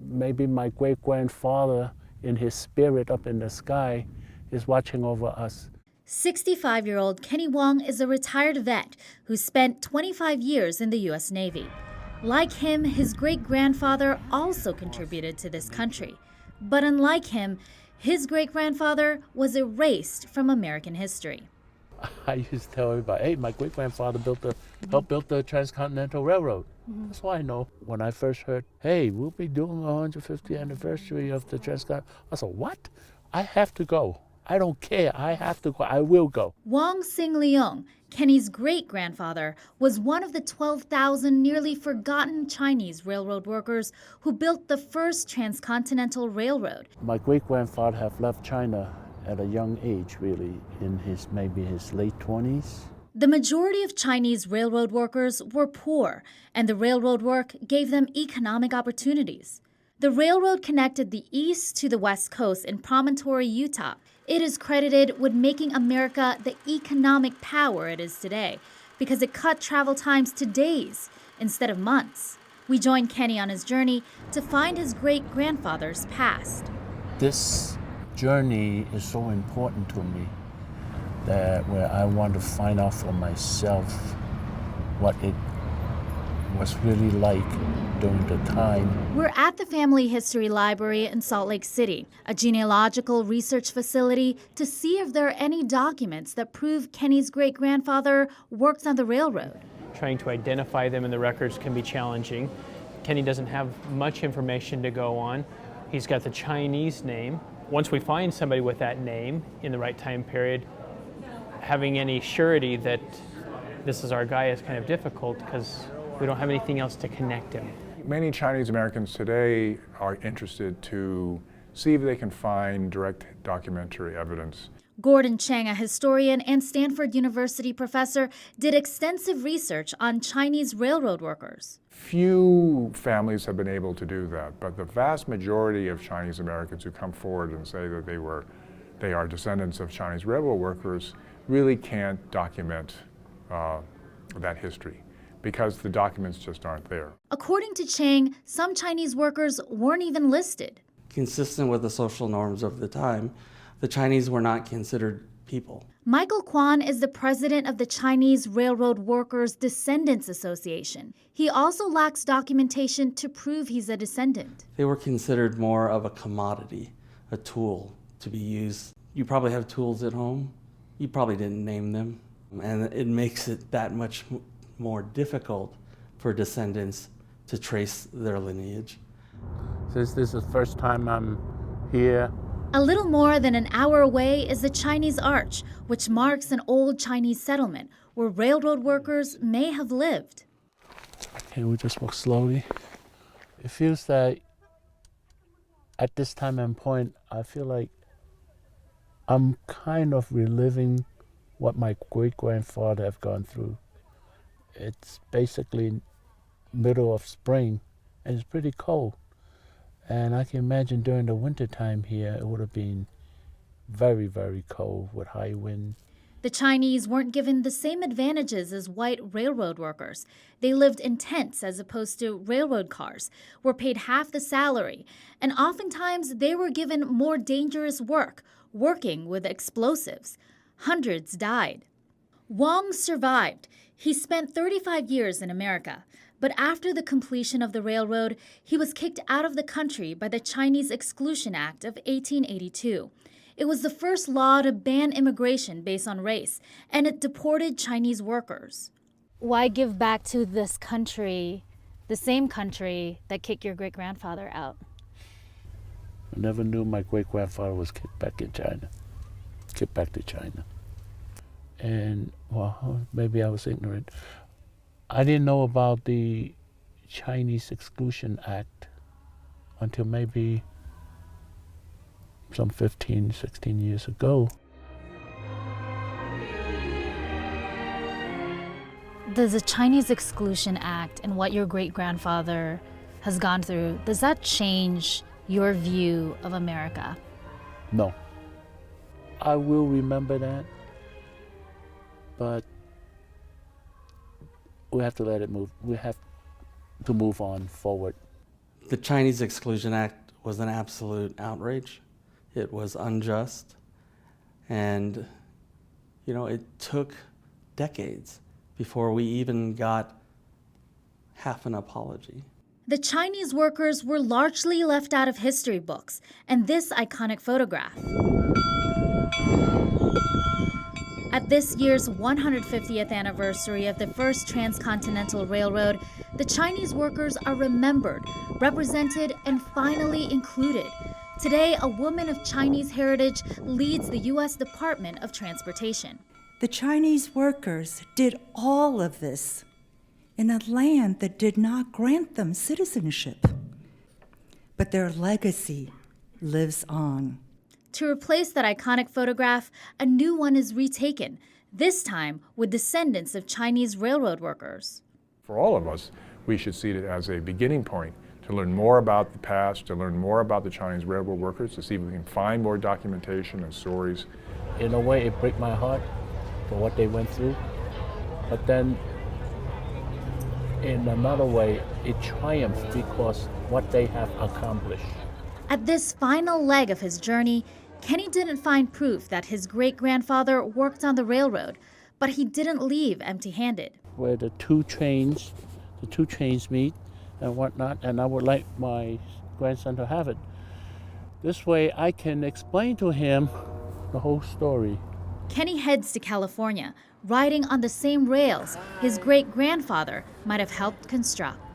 maybe my great-grandfather in his spirit up in the sky is watching over us. 65-year-old Kenny Wong is a retired vet who spent 25 years in the U.S. Navy. Like him, his great-grandfather also contributed to this country. But unlike him, his great-grandfather was erased from American history. I used to tell everybody, hey, my great-grandfather helped build the Transcontinental Railroad. That's why I know. When I first heard, hey, we'll be doing the 150th anniversary of the Transcontinental, I said, what? I have to go. I don't care. I have to go. I will go. Wong Sing Leung, Kenny's great-grandfather, was one of the 12,000 nearly forgotten Chinese railroad workers who built the first transcontinental railroad. My great-grandfather have left China at a young age, really, in maybe his late 20s. The majority of Chinese railroad workers were poor, and the railroad work gave them economic opportunities. The railroad connected the east to the west coast in Promontory, Utah. It is credited with making America the economic power it is today because it cut travel times to days instead of months. We joined Kenny on his journey to find his great-grandfather's past. This journey is so important to me that where I want to find out for myself what it was really like during the time. We're at the Family History Library in Salt Lake City, a genealogical research facility, to see if there are any documents that prove Kenny's great-grandfather worked on the railroad. Trying to identify them in the records can be challenging. Kenny doesn't have much information to go on. He's got the Chinese name. Once we find somebody with that name in the right time period, having any surety that this is our guy is kind of difficult because we don't have anything else to connect him. Many Chinese Americans today are interested to see if they can find direct documentary evidence. Gordon Chang, a historian and Stanford University professor, did extensive research on Chinese railroad workers. Few families have been able to do that, but the vast majority of Chinese Americans who come forward and say that they are descendants of Chinese railroad workers really can't document that history, because the documents just aren't there. According to Chang, some Chinese workers weren't even listed. Consistent with the social norms of the time, the Chinese were not considered people. Michael Kwan is the president of the Chinese Railroad Workers Descendants Association. He also lacks documentation to prove he's a descendant. They were considered more of a commodity, a tool to be used. You probably have tools at home. You probably didn't name them. And it makes it that much more difficult for descendants to trace their lineage. Since this is the first time I'm here, a little more than an hour away is the Chinese Arch, which marks an old Chinese settlement where railroad workers may have lived. Okay, we just walk slowly. It feels that at this time and point, I feel like I'm kind of reliving what my great-grandfather have gone through. It's basically middle of spring, and it's pretty cold. And I can imagine during the winter time here, it would have been very, very cold with high wind. The Chinese weren't given the same advantages as white railroad workers. They lived in tents as opposed to railroad cars, were paid half the salary, and oftentimes they were given more dangerous work, working with explosives. Hundreds died. Wong survived. He spent 35 years in America. But after the completion of the railroad, he was kicked out of the country by the Chinese Exclusion Act of 1882. It was the first law to ban immigration based on race, and it deported Chinese workers. Why give back to this country, the same country that kicked your great-grandfather out? I never knew my great-grandfather was kicked back to China. And, well, maybe I was ignorant. I didn't know about the Chinese Exclusion Act until maybe some 15, 16 years ago. Does the Chinese Exclusion Act and what your great-grandfather has gone through, does that change your view of America? No. I will remember that, but we have to let it move. We have to move on forward. The Chinese Exclusion Act was an absolute outrage. It was unjust. And, you know, it took decades before we even got half an apology. The Chinese workers were largely left out of history books, and this iconic photograph. At this year's 150th anniversary of the first transcontinental railroad, the Chinese workers are remembered, represented, and finally included. Today, a woman of Chinese heritage leads the U.S. Department of Transportation. The Chinese workers did all of this in a land that did not grant them citizenship. But their legacy lives on. To replace that iconic photograph, a new one is retaken, this time with descendants of Chinese railroad workers. For all of us, we should see it as a beginning point to learn more about the past, to learn more about the Chinese railroad workers, to see if we can find more documentation and stories. In a way, it breaks my heart for what they went through. But then, in another way, it triumphs because what they have accomplished. At this final leg of his journey, Kenny didn't find proof that his great-grandfather worked on the railroad, but he didn't leave empty-handed. Where the two trains meet and whatnot, and I would like my grandson to have it. This way I can explain to him the whole story. Kenny heads to California, riding on the same rails his great-grandfather might have helped construct.